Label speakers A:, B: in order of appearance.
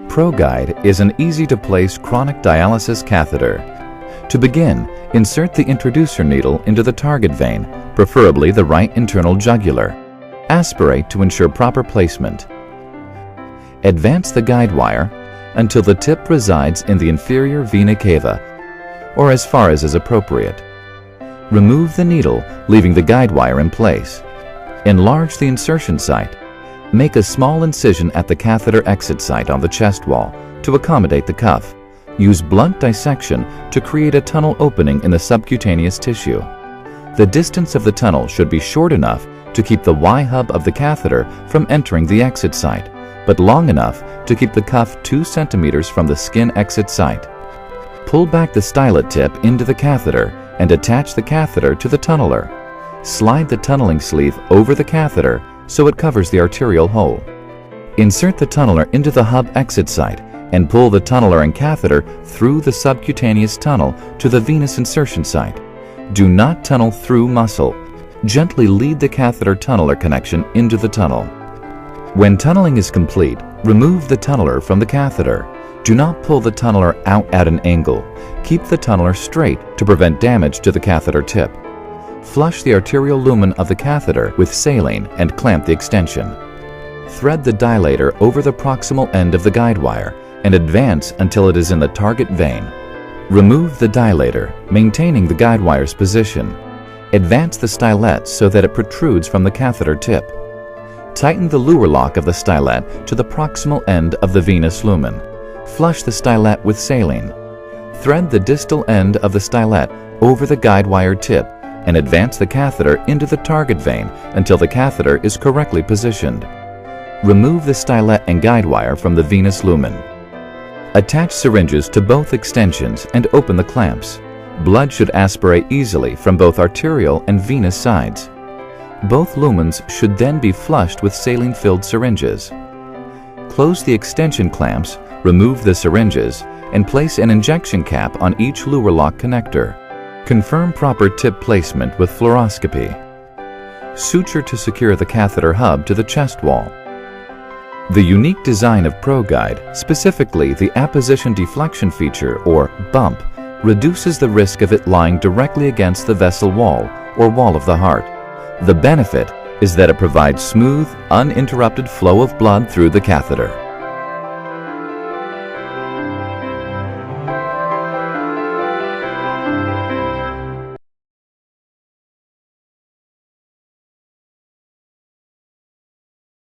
A: ProGuide is an easy-to-place chronic dialysis catheter. To begin, insert the introducer needle into the target vein, preferably the right internal jugular. Aspirate to ensure proper placement. Advance the guide wire until the tip resides in the inferior vena cava, or as far as is appropriate. Remove the needle, leaving the guide wire in place. Enlarge the insertion site. Make a small incision at the catheter exit site on the chest wall to accommodate the cuff. Use blunt dissection to create a tunnel opening in the subcutaneous tissue. The distance of the tunnel should be short enough to keep the Y-hub of the catheter from entering the exit site, but long enough to keep the cuff 2 centimeters from the skin exit site. Pull back the stylet tip into the catheter and attach the catheter to the tunneler. Slide the tunneling sleeve over the catheter so it covers the arterial hole. Insert the tunneler into the hub exit site and pull the tunneler and catheter through the subcutaneous tunnel to the venous insertion site. Do not tunnel through muscle. Gently lead the catheter tunneler connection into the tunnel. When tunneling is complete, remove the tunneler from the catheter. Do not pull the tunneler out at an angle. Keep the tunneler straight to prevent damage to the catheter tip. Flush the arterial lumen of the catheter with saline and clamp the extension. Thread the dilator over the proximal end of the guide wire and advance until it is in the target vein. Remove the dilator, maintaining the guide wire's position. Advance the stylet so that it protrudes from the catheter tip. Tighten the luer lock of the stylet to the proximal end of the venous lumen. Flush the stylet with saline. Thread the distal end of the stylet over the guide wire tip and advance the catheter into the target vein until the catheter is correctly positioned. Remove the stylet and guide wire from the venous lumen. Attach syringes to both extensions and open the clamps. Blood should aspirate easily from both arterial and venous sides. Both lumens should then be flushed with saline-filled syringes. Close the extension clamps, remove the syringes, and place an injection cap on each luer lock connector. Confirm proper tip placement with fluoroscopy. Suture to secure the catheter hub to the chest wall. The unique design of ProGuide, specifically the apposition deflection feature or bump, reduces the risk of it lying directly against the vessel wall or wall of the heart. The benefit is that it provides smooth, uninterrupted flow of blood through the catheter.